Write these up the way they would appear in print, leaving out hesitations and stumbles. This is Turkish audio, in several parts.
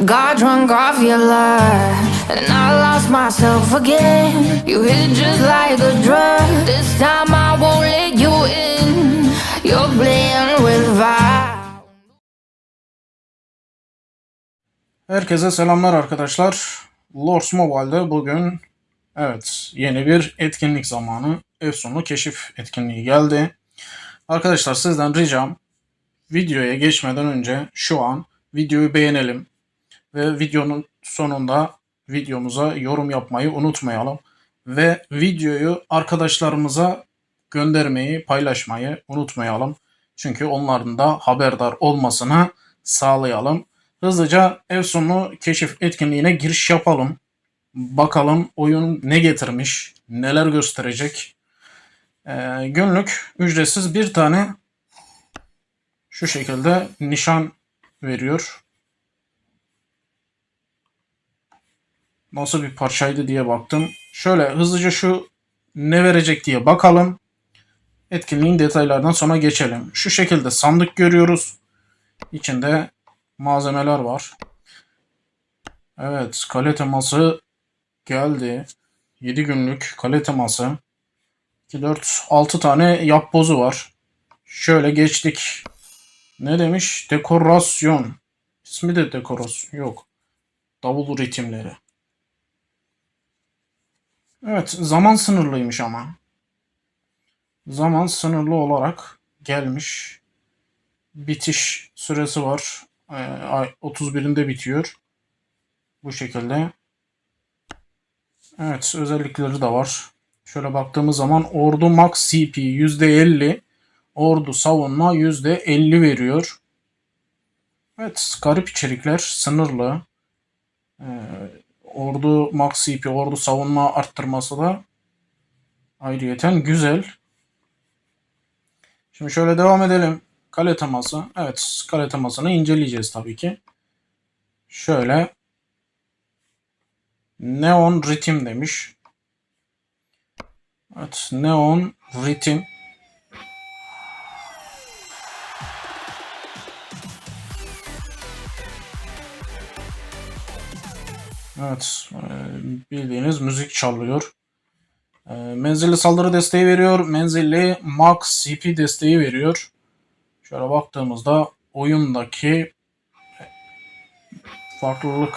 Got drunk off your love, and I lost myself again. You hit just like a drug. This time I won't let you in. You're playing with fire. Herkese selamlar arkadaşlar. Lords Mobile'de bugün yeni bir etkinlik zamanı. Efsunlu keşif etkinliği geldi. Arkadaşlar sizden ricam videoya geçmeden önce şu an videoyu beğenelim. Ve videonun sonunda videomuza yorum yapmayı unutmayalım. Ve videoyu arkadaşlarımıza göndermeyi, paylaşmayı unutmayalım. Çünkü onların da haberdar olmasını sağlayalım. Hızlıca Efsunlu keşif etkinliğine giriş yapalım. Bakalım oyun ne getirmiş, neler gösterecek. Günlük ücretsiz bir tane şu şekilde nişan veriyor. Nasıl bir parçaydı diye baktım. Şöyle hızlıca şu ne verecek diye bakalım. Etkinliğin detaylardan sonra geçelim. Şu şekilde sandık görüyoruz. İçinde malzemeler var. Evet, kale teması geldi. 7 günlük kale teması. 2, 4, 6 tane yapbozu var. Şöyle geçtik. Ne demiş? Dekorasyon. İsmi de dekorasyon. Yok. Davul ritimleri. Evet, zaman sınırlıymış ama. Zaman sınırlı olarak gelmiş. Bitiş süresi var. Ay 31'inde bitiyor. Bu şekilde. Evet, özellikleri de var. Şöyle baktığımız zaman ordu max CP %50, ordu savunma %50 veriyor. Evet, garip içerikler, sınırlı. Ordu max CP, ordu savunma arttırması da ayrıyeten güzel. Şimdi şöyle devam edelim. Kale teması. Evet, kale temasını inceleyeceğiz tabii ki. Şöyle Neon Ritim demiş. Evet, Neon Ritim. Evet, bildiğiniz müzik çalıyor. Menzilli saldırı desteği veriyor. Menzilli max CP desteği veriyor. Şöyle baktığımızda oyundaki farklılık.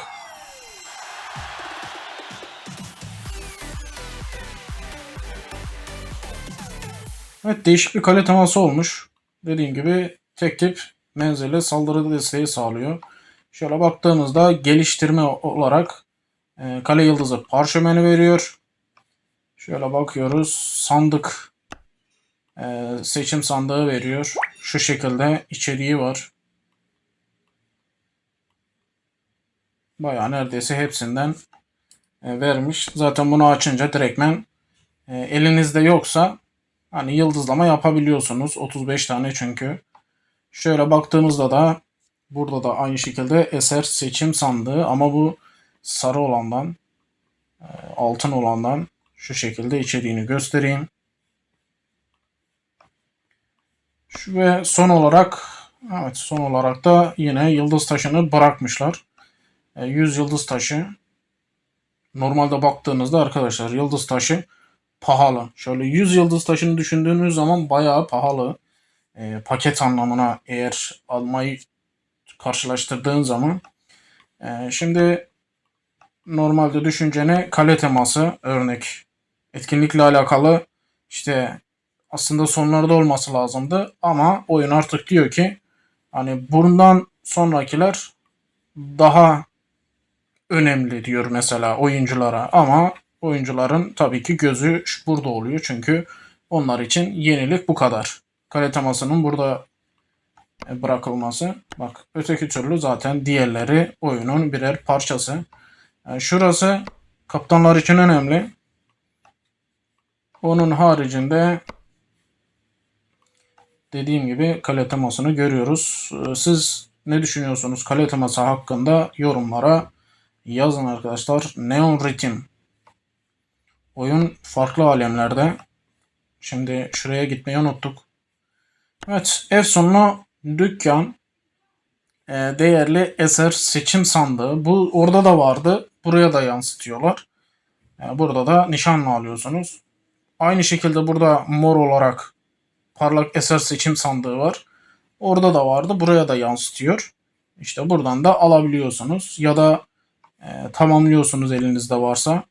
Evet, değişik bir kale teması olmuş. Dediğim gibi tek tip menzilli saldırı desteği sağlıyor. Şöyle baktığımızda geliştirme olarak kale yıldızı parşömeni veriyor. Şöyle bakıyoruz. Sandık seçim sandığı veriyor. Şu şekilde içeriği var. Bayağı neredeyse hepsinden vermiş. Zaten bunu açınca direktmen elinizde yoksa hani yıldızlama yapabiliyorsunuz. 35 tane çünkü. Şöyle baktığımızda da burada da aynı şekilde eser seçim sandığı ama bu sarı olandan altın olandan şu şekilde içeriğini göstereyim. Ve son olarak da yine yıldız taşını bırakmışlar. 100 yıldız taşı. Normalde baktığınızda arkadaşlar yıldız taşı pahalı. Şöyle 100 yıldız taşını düşündüğünüz zaman bayağı pahalı. Paket anlamına eğer almayı karşılaştırdığın zaman. Şimdi normalde düşüncene kale teması örnek. Etkinlikle alakalı işte aslında sonlarda olması lazımdı ama oyun artık diyor ki hani bundan sonrakiler daha önemli diyor mesela oyunculara ama oyuncuların tabii ki gözü burada oluyor çünkü onlar için yenilik bu kadar. Kale temasının burada bırakılması. Bak öteki türlü zaten diğerleri oyunun birer parçası. Yani şurası kaptanlar için önemli. Onun haricinde dediğim gibi kale temasını görüyoruz. Siz ne düşünüyorsunuz kale teması hakkında yorumlara yazın arkadaşlar. Neon Ritim. Oyun farklı alemlerde. Şimdi şuraya gitmeyi unuttuk. Evet, Efsunlu dükkan. değerli eser seçim sandığı. Bu orada da vardı. Buraya da yansıtıyorlar. Burada da nişanlı alıyorsunuz. Aynı şekilde burada mor olarak parlak eser seçim sandığı var. Orada da vardı. Buraya da yansıtıyor. İşte buradan da alabiliyorsunuz. Ya da tamamlıyorsunuz elinizde varsa.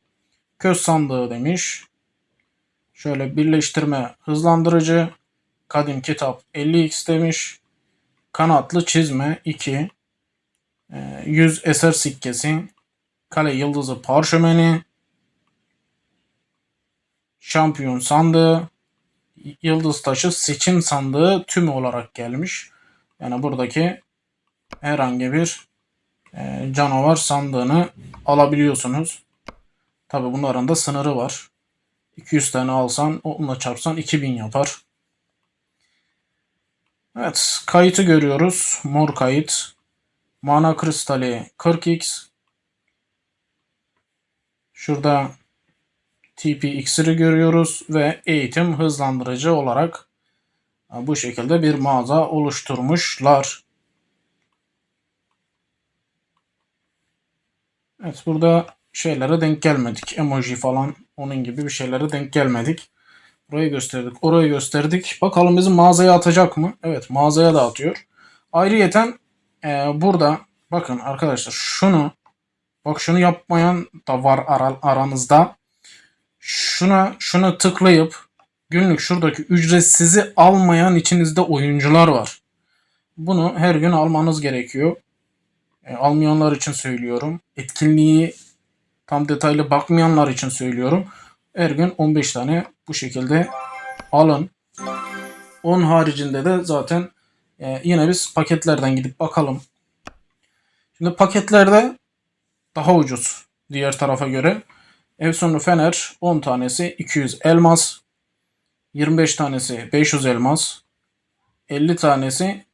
Köz sandığı demiş. Şöyle birleştirme hızlandırıcı. Kadim kitap 50x demiş. Kanatlı çizme 2. 100 eser sikkesi. Kale yıldızı parşömeni. Şampiyon sandığı. Yıldız taşı seçim sandığı tümü olarak gelmiş. Yani buradaki herhangi bir canavar sandığını alabiliyorsunuz. Tabi bunların da sınırı var. 200 tane alsan onunla çarpsan 2000 yapar. Evet, kayıtı görüyoruz. Mor kayıt. Mana kristali 40x. Şurada TP iksiri görüyoruz ve eğitim hızlandırıcı olarak bu şekilde bir mağaza oluşturmuşlar. Evet, burada şeylere denk gelmedik. Emoji falan onun gibi bir şeylere denk gelmedik. Burayı gösterdik, orayı gösterdik. Bakalım bizim mağazaya atacak mı? Evet, mağazaya da atıyor. Ayrıyeten burada bakın arkadaşlar şunu yapmayan da var aranızda. Şuna tıklayıp günlük şuradaki ücretsizi almayan içinizde oyuncular var. Bunu her gün almanız gerekiyor. Almayanlar için söylüyorum. Etkinliği tam detaylı bakmayanlar için söylüyorum. Her gün 15 tane bu şekilde alın. Onun haricinde de zaten yine biz paketlerden gidip bakalım. Şimdi paketlerde daha ucuz diğer tarafa göre. Efsunlu Fener 10 tanesi 200 elmas. 25 tanesi 500 elmas. 50 tanesi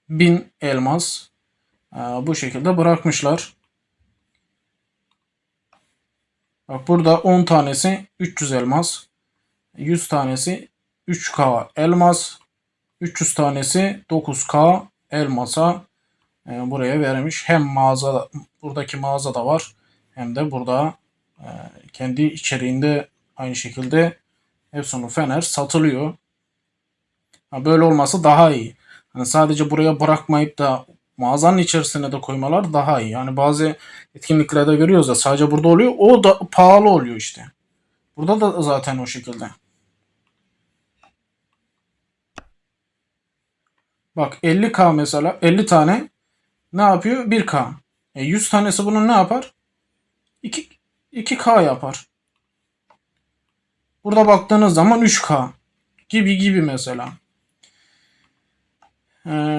1000 elmas. Bu şekilde bırakmışlar. Bak burada 10 tanesi 300 elmas. 100 tanesi 3K elmas. 300 tanesi 9K elmasa buraya vermiş. Hem mağaza, buradaki mağazada var. Hem de burada kendi içeriğinde aynı şekilde Efsunlu Fener satılıyor. Böyle olması daha iyi. Hani sadece buraya bırakmayıp da mağazanın içerisine de koymalar daha iyi. Yani bazı etkinliklerde görüyoruz da sadece burada oluyor. O da pahalı oluyor işte. Burada da zaten o şekilde. Bak 50K mesela 50 tane ne yapıyor? 1K. 100 tanesi bunun ne yapar? 2K yapar. Burada baktığınız zaman 3K gibi mesela.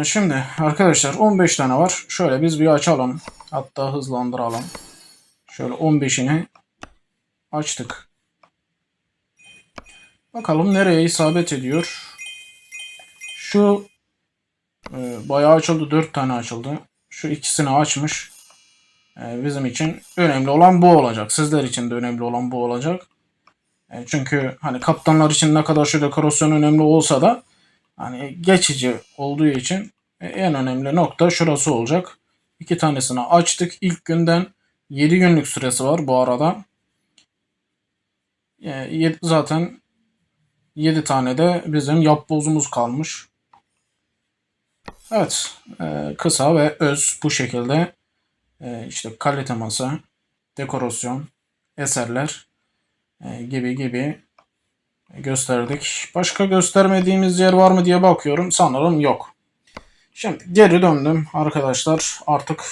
Şimdi arkadaşlar 15 tane var. Şöyle biz bir açalım. Hatta hızlandıralım. Şöyle 15'ini açtık. Bakalım nereye isabet ediyor. Şu bayağı açıldı. 4 tane açıldı. Şu ikisini açmış. Bizim için önemli olan bu olacak. Sizler için de önemli olan bu olacak. Çünkü hani kaptanlar için ne kadar şu dekorasyon önemli olsa da hani geçici olduğu için en önemli nokta şurası olacak. 2 tanesini açtık. İlk günden 7 günlük süresi var bu arada. Zaten 7 tane de bizim yapbozumuz kalmış. Evet. Kısa ve öz bu şekilde işte kalite masa, dekorasyon, eserler gibi gösterdik. Başka göstermediğimiz yer var mı diye bakıyorum. Sanırım yok. Şimdi geri döndüm arkadaşlar. Artık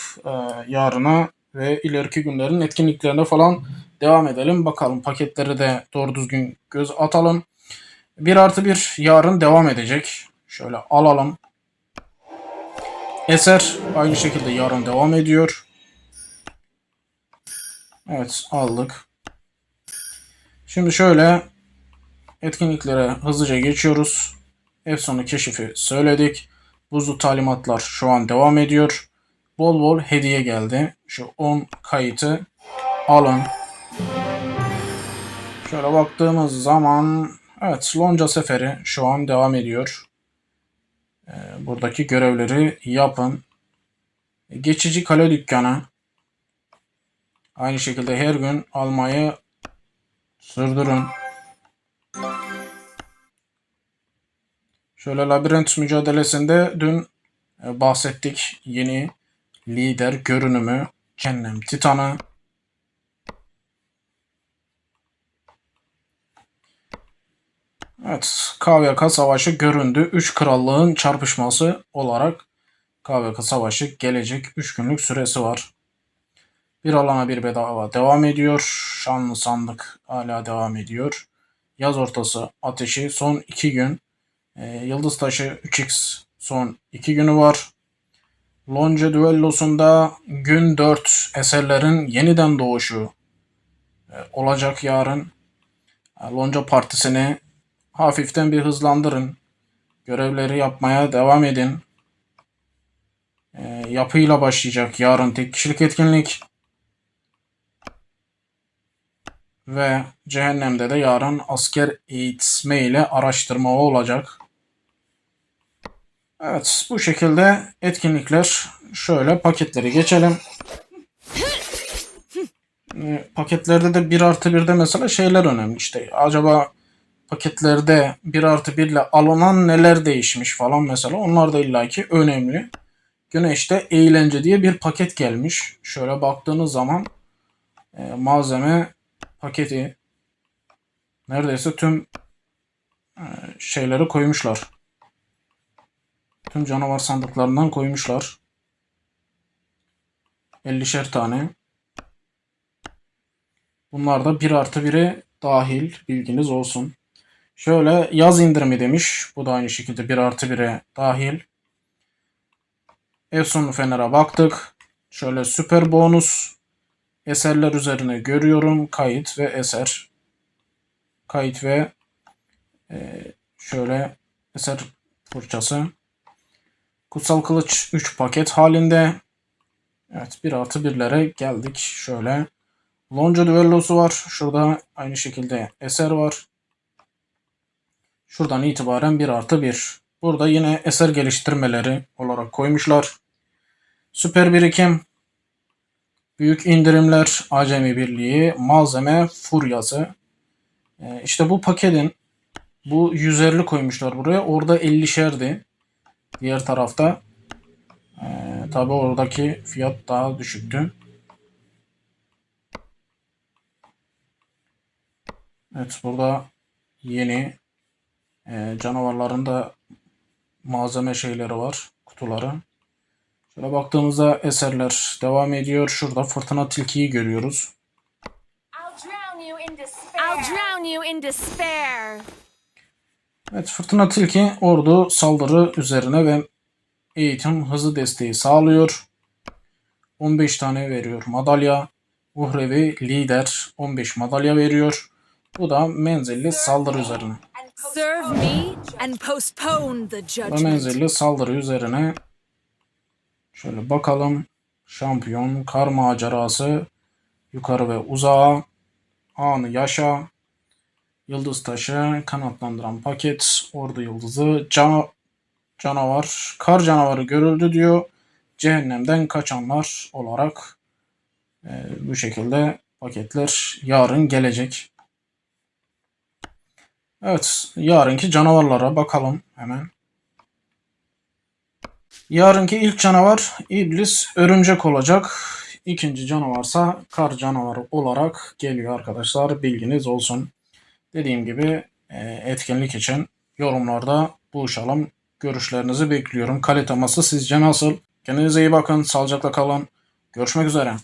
yarına ve ileriki günlerin etkinliklerine falan devam edelim. Bakalım paketleri de doğru düzgün göz atalım. 1+1 yarın devam edecek. Şöyle alalım. Eser aynı şekilde yarın devam ediyor. Evet aldık. Şimdi şöyle etkinliklere hızlıca geçiyoruz. Efsane keşifi söyledik. Buzlu talimatlar şu an devam ediyor. Bol bol hediye geldi. Şu 10 kayıtı alın. Şöyle baktığımız zaman evet Lonca seferi şu an devam ediyor. buradaki görevleri yapın. Geçici kale dükkanı. Aynı şekilde her gün almayı sürdürün. Şöyle labirent mücadelesinde dün bahsettik. Yeni lider görünümü Cehennem Titanı. Evet, KVK Savaşı göründü. 3 krallığın çarpışması olarak KVK Savaşı gelecek. 3 günlük süresi var. Bir alana bir bedava devam ediyor. Şanlı sandık hala devam ediyor. Yaz ortası ateşi son 2 gün. Yıldız taşı 3x son 2 günü var. Lonca düellosunda gün 4 eserlerin yeniden doğuşu olacak yarın. Lonca partisini hafiften bir hızlandırın. Görevleri yapmaya devam edin. Yapıyla başlayacak yarın tek kişilik etkinlik. Ve cehennemde de yarın asker eğitme ile araştırma olacak. Evet, bu şekilde etkinlikler. Şöyle paketleri geçelim. Paketlerde de 1+1'de mesela şeyler önemli. İşte acaba paketlerde 1+1 ile alınan neler değişmiş falan mesela. Onlar da illaki önemli. Güneşte eğlence diye bir paket gelmiş. Şöyle baktığınız zaman malzeme paketi neredeyse tüm şeyleri koymuşlar. Tüm canavar sandıklarından koymuşlar. 50'şer tane. Bunlar da 1+1'e dahil, bilginiz olsun. Şöyle yaz indirimi demiş. Bu da aynı şekilde 1+1'e dahil. Efsun Fener'e baktık. Şöyle süper bonus eserler üzerine görüyorum. Kayıt ve eser. Kayıt ve şöyle eser fırçası. Kutsal kılıç 3 paket halinde. Evet, 1+1'lere geldik. Şöyle Lonca düellosu var. Şurada aynı şekilde eser var. Şuradan itibaren 1+1. Burada yine eser geliştirmeleri olarak koymuşlar. Süper birikim, büyük indirimler, Acemi Birliği, malzeme furyası. İşte bu paketin bu 100'erli koymuşlar buraya. Orada 50'şerdi. Diğer tarafta tabi oradaki fiyat daha düşüktü. Evet, burada yeni canavarların da malzeme şeyleri var. Kutuları. Şöyle baktığımızda eserler devam ediyor. Şurada fırtına tilkiyi görüyoruz. I'll drown you in despair. Evet, fırtına tilki ordu saldırı üzerine ve eğitim hızı desteği sağlıyor. 15 tane veriyor madalya. Uhrevi lider 15 madalya veriyor. Bu da menzilli saldırı üzerine. Serve me and postpone the Bu da judgment. menzilli saldırı üzerine. Şöyle bakalım. Şampiyon, kar macerası, yukarı ve uzağa, anı yaşa, yıldız taşı, kanatlandıran paket, ordu yıldızı, canavar, kar canavarı görüldü diyor. Cehennemden kaçanlar olarak bu şekilde paketler yarın gelecek. Evet, yarınki canavarlara bakalım hemen. Yarınki ilk canavar iblis örümcek olacak. İkinci canavarsa kar canavarı olarak geliyor arkadaşlar. Bilginiz olsun. Dediğim gibi etkinlik için yorumlarda buluşalım. Görüşlerinizi bekliyorum. Kale teması sizce nasıl? Kendinize iyi bakın. Sağlıcakla kalın. Görüşmek üzere.